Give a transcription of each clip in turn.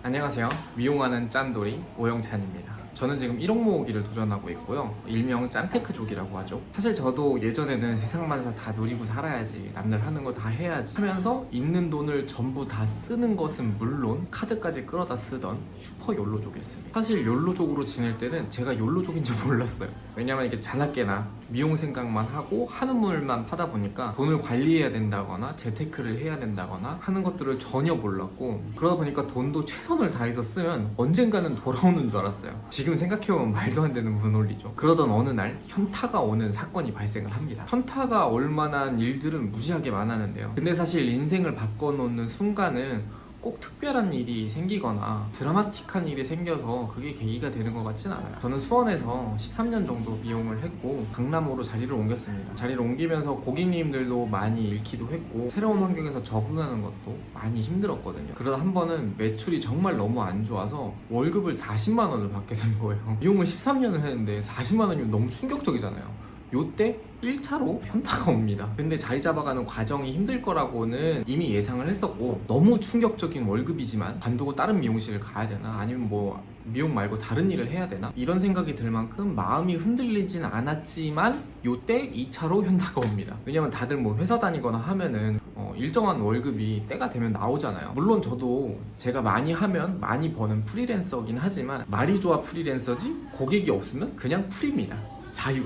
안녕하세요. 미용하는 짠돌이 오영찬입니다. 저는 지금 1억 모으기를 도전하고 있고요. 일명 짠테크족이라고 하죠. 사실 저도 예전에는 세상만사 다 누리고 살아야지, 남들 하는 거 다 해야지 하면서 있는 돈을 전부 다 쓰는 것은 물론 카드까지 끌어다 쓰던 슈퍼 욜로족이었습니다. 사실 욜로족으로 지낼 때는 제가 욜로족인지 몰랐어요. 왜냐면 이게 자나깨나 미용 생각만 하고 하는 물만 파다 보니까 돈을 관리해야 된다거나 재테크를 해야 된다거나 하는 것들을 전혀 몰랐고, 그러다 보니까 돈도 최선을 다해서 쓰면 언젠가는 돌아오는 줄 알았어요. 지금 생각해보면 말도 안 되는 무논리죠. 그러던 어느 날 현타가 오는 사건이 발생을 합니다. 현타가 올 만한 일들은 무지하게 많았는데요. 근데 사실 인생을 바꿔놓는 순간은 꼭 특별한 일이 생기거나 드라마틱한 일이 생겨서 그게 계기가 되는 것 같진 않아요. 저는 수원에서 13년 정도 미용을 했고 강남으로 자리를 옮겼습니다. 자리를 옮기면서 고객님들도 많이 잃기도 했고 새로운 환경에서 적응하는 것도 많이 힘들었거든요. 그러다 한 번은 매출이 정말 너무 안 좋아서 월급을 40만 원을 받게 된 거예요. 미용을 13년을 했는데 40만 원이면 너무 충격적이잖아요. 요때 1차로 현타가 옵니다. 근데 자리 잡아가는 과정이 힘들 거라고는 이미 예상을 했었고, 너무 충격적인 월급이지만 관두고 다른 미용실을 가야 되나, 아니면 뭐 미용 말고 다른 일을 해야 되나, 이런 생각이 들 만큼 마음이 흔들리진 않았지만 요때 2차로 현타가 옵니다. 왜냐면 다들 뭐 회사 다니거나 하면은 일정한 월급이 때가 되면 나오잖아요. 물론 저도 제가 많이 하면 많이 버는 프리랜서긴 하지만 말이 좋아 프리랜서지 고객이 없으면 그냥 프리입니다. 자유.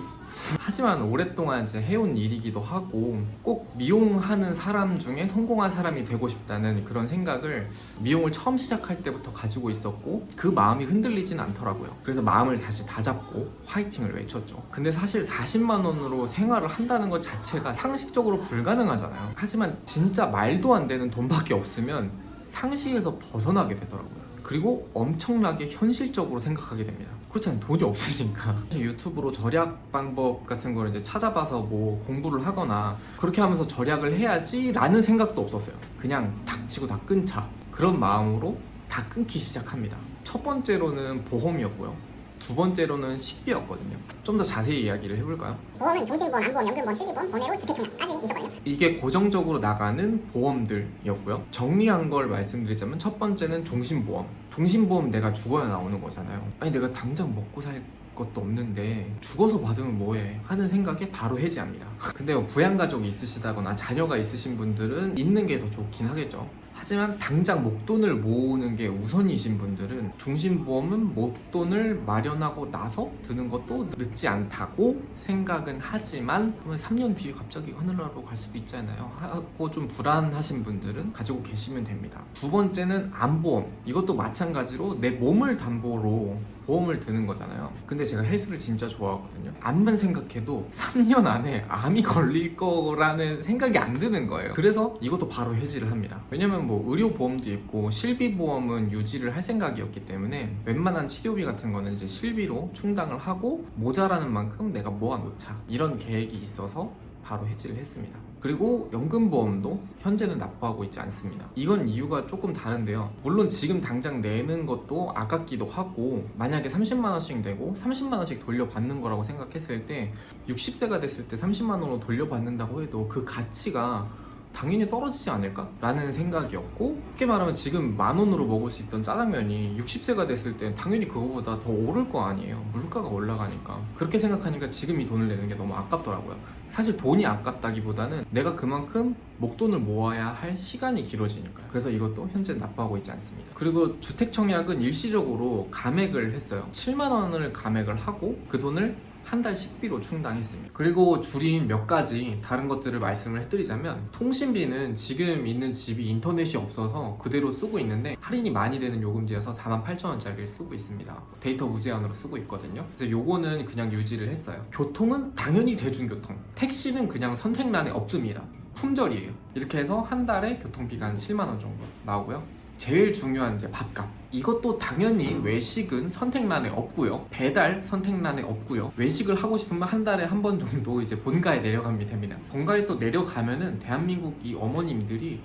하지만 오랫동안 이제 해온 일이기도 하고, 꼭 미용하는 사람 중에 성공한 사람이 되고 싶다는 그런 생각을 미용을 처음 시작할 때부터 가지고 있었고, 그 마음이 흔들리진 않더라고요. 그래서 마음을 다시 다잡고 화이팅을 외쳤죠. 근데 사실 40만 원으로 생활을 한다는 것 자체가 상식적으로 불가능하잖아요. 하지만 진짜 말도 안 되는 돈밖에 없으면 상식에서 벗어나게 되더라고요. 그리고 엄청나게 현실적으로 생각하게 됩니다. 그렇지 않으면 돈이 없으니까. 유튜브로 절약 방법 같은 걸 이제 찾아봐서 뭐 공부를 하거나 그렇게 하면서 절약을 해야지 라는 생각도 없었어요. 그냥 닥치고 다 끊자, 그런 마음으로 다 끊기 시작합니다. 첫 번째로는 보험이었고요. 두 번째로는 식비였거든요. 좀 더 자세히 이야기를 해볼까요? 보험은 종신보험, 안보험, 연금보험, 실비보험, 번외로 주택청약까지 있었거든요. 이게 고정적으로 나가는 보험들이었고요. 정리한 걸 말씀드리자면 첫 번째는 종신보험. 종신보험 내가 죽어야 나오는 거잖아요. 아니 내가 당장 먹고 살 것도 없는데 죽어서 받으면 뭐해 하는 생각에 바로 해지합니다. 근데 뭐 부양가족이 있으시다거나 자녀가 있으신 분들은 있는 게 더 좋긴 하겠죠. 하지만 당장 목돈을 모으는 게 우선이신 분들은 종신보험은 목돈을 마련하고 나서 드는 것도 늦지 않다고 생각은 하지만 3년 뒤에 갑자기 하늘나라로 갈 수도 있잖아요 하고 좀 불안하신 분들은 가지고 계시면 됩니다. 두 번째는 암보험. 이것도 마찬가지로 내 몸을 담보로 보험을 드는 거잖아요. 근데 제가 헬스를 진짜 좋아하거든요. 암만 생각해도 3년 안에 암이 걸릴 거라는 생각이 안 드는 거예요. 그래서 이것도 바로 해지를 합니다. 왜냐면 뭐 의료보험도 있고 실비보험은 유지를 할 생각이었기 때문에 웬만한 치료비 같은 거는 이제 실비로 충당을 하고 모자라는 만큼 내가 모아놓자, 이런 계획이 있어서 바로 해지를 했습니다. 그리고 연금보험도 현재는 납부하고 있지 않습니다. 이건 이유가 조금 다른데요. 물론 지금 당장 내는 것도 아깝기도 하고, 만약에 30만 원씩 내고 30만 원씩 돌려받는 거라고 생각했을 때 60세가 됐을 때 30만 원으로 돌려받는다고 해도 그 가치가 당연히 떨어지지 않을까? 라는 생각이었고, 쉽게 말하면 지금 10,000원으로 먹을 수 있던 짜장면이 60세가 됐을 때 당연히 그거보다 더 오를 거 아니에요. 물가가 올라가니까. 그렇게 생각하니까 지금 이 돈을 내는 게 너무 아깝더라고요. 사실 돈이 아깝다기보다는 내가 그만큼 목돈을 모아야 할 시간이 길어지니까요. 그래서 이것도 현재 납부하고 있지 않습니다. 그리고 주택청약은 일시적으로 감액을 했어요. 7만 원을 감액을 하고 그 돈을 한 달 식비로 충당했습니다. 그리고 줄인 몇 가지 다른 것들을 말씀을 해드리자면, 통신비는 지금 있는 집이 인터넷이 없어서 그대로 쓰고 있는데 할인이 많이 되는 요금제여서 48,000원짜리를 쓰고 있습니다. 데이터 무제한으로 쓰고 있거든요. 그래서 요거는 그냥 유지를 했어요. 교통은 당연히 대중교통, 택시는 그냥 선택란에 없습니다. 품절이에요. 이렇게 해서 한 달에 교통비가 한 7만 원 정도 나오고요. 제일 중요한 이제 밥값. 이것도 당연히 외식은 선택란에 없고요. 배달 선택란에 없고요. 외식을 하고 싶으면 한 달에 한 번 정도 이제 본가에 내려가면 됩니다. 본가에 또 내려가면은 대한민국 이 어머님들이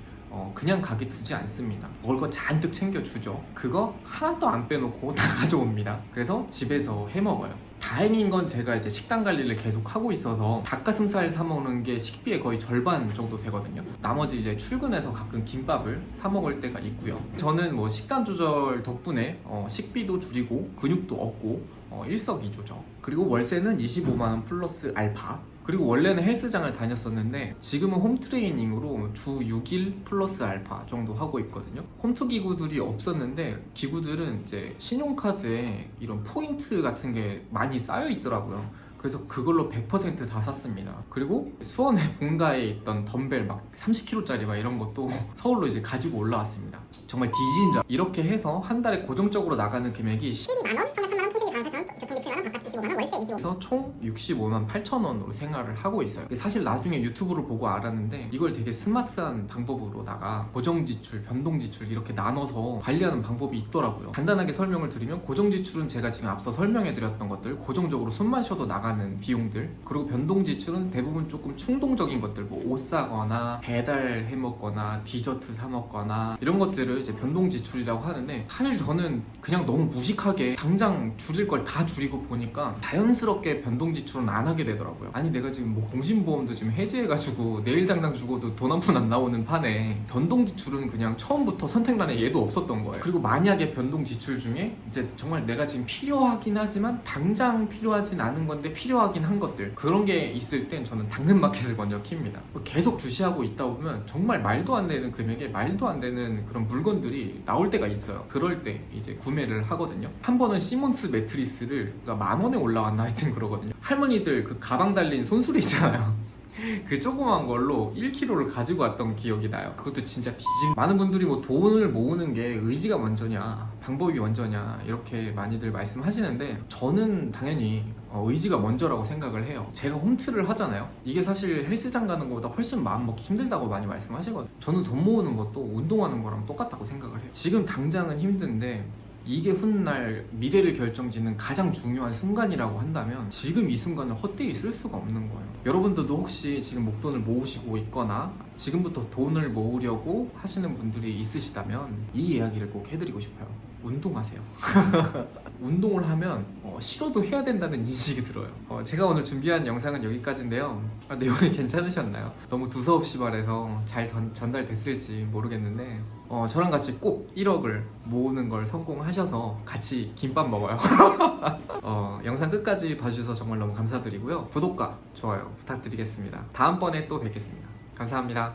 그냥 가게 두지 않습니다. 먹을 거 잔뜩 챙겨주죠. 그거 하나도 안 빼놓고 다 가져옵니다. 그래서 집에서 해 먹어요. 다행인 건 제가 이제 식단 관리를 계속 하고 있어서 닭가슴살 사 먹는 게 식비의 거의 절반 정도 되거든요. 나머지 이제 출근해서 가끔 김밥을 사 먹을 때가 있고요. 저는 뭐 식단 조절 덕분에 식비도 줄이고 근육도 얻고 일석이조죠. 그리고 월세는 25만 원 플러스 알파. 그리고 원래는 헬스장을 다녔었는데 지금은 홈트레이닝으로 주 6일 플러스 알파 정도 하고 있거든요. 홈트 기구들이 없었는데 기구들은 이제 신용카드에 이런 포인트 같은 게 많이 쌓여 있더라고요. 그래서 그걸로 100% 다 샀습니다. 그리고 수원의 본가에 있던 덤벨 막 30kg짜리 막 이런 것도 서울로 이제 가지고 올라왔습니다. 정말 뒤진 줄. 이렇게 해서 한 달에 고정적으로 나가는 금액이 12만 원, 청약 3만 원, 통신비 4만 8천 원, 교통비 7만 원, 밥값 25만 원, 월세 25만 원. 그래서 총 65만 8천 원으로 생활을 하고 있어요. 사실 나중에 유튜브를 보고 알았는데 이걸 되게 스마트한 방법으로다가 고정지출, 변동지출 이렇게 나눠서 관리하는 방법이 있더라고요. 간단하게 설명을 드리면 고정지출은 제가 지금 앞서 설명해드렸던 것들, 고정적으로 숨만 쉬어도 나가는 비용들, 그리고 변동지출은 대부분 조금 충동적인 것들, 뭐 옷 사거나 배달해 먹거나 디저트 사 먹거나 이런 것들을 이제 변동지출이라고 하는데, 사실 저는 그냥 너무 무식하게 당장 줄일 걸 다 줄이고 보니까 자연스럽게 변동지출은 안 하게 되더라고요. 아니 내가 지금 뭐 공신보험도 지금 해지해가지고 내일 당장 죽어도 돈 한 푼 안 나오는 판에 변동지출은 그냥 처음부터 선택란에 얘도 없었던 거예요. 그리고 만약에 변동지출 중에 이제 정말 내가 지금 필요하긴 하지만 당장 필요하진 않은 건데 필요하긴 한 것들, 그런 게 있을 땐 저는 당근마켓을 먼저 킵니다. 계속 주시하고 있다 보면 정말 말도 안 되는 금액에 말도 안 되는 그런 물건들이 나올 때가 있어요. 그럴 때 이제 구매를 하거든요. 한 번은 시몬스 매트리스를 10,000원에 올라왔나 하여튼 그러거든요. 할머니들 그 가방 달린 손수레 있잖아요. 그 조그만 걸로 1kg를 가지고 왔던 기억이 나요. 그것도 진짜 뒤진. 많은 분들이 뭐 돈을 모으는 게 의지가 먼저냐, 방법이 먼저냐 이렇게 많이들 말씀하시는데, 저는 당연히 의지가 먼저라고 생각을 해요. 제가 홈트를 하잖아요. 이게 사실 헬스장 가는 것보다 훨씬 마음 먹기 힘들다고 많이 말씀하시거든요. 저는 돈 모으는 것도 운동하는 거랑 똑같다고 생각을 해요. 지금 당장은 힘든데 이게 훗날 미래를 결정짓는 가장 중요한 순간이라고 한다면 지금 이 순간을 헛되이 쓸 수가 없는 거예요. 여러분들도 혹시 지금 목돈을 모으시고 있거나 지금부터 돈을 모으려고 하시는 분들이 있으시다면 이 이야기를 꼭 해드리고 싶어요. 운동하세요. 운동을 하면 싫어도 해야 된다는 인식이 들어요. 제가 오늘 준비한 영상은 여기까지인데요. 내용이 괜찮으셨나요? 너무 두서없이 말해서 잘 전달됐을지 모르겠는데 저랑 같이 꼭 1억을 모으는 걸 성공하셔서 같이 김밥 먹어요. 영상 끝까지 봐주셔서 정말 너무 감사드리고요. 구독과 좋아요 부탁드리겠습니다. 다음번에 또 뵙겠습니다. 감사합니다.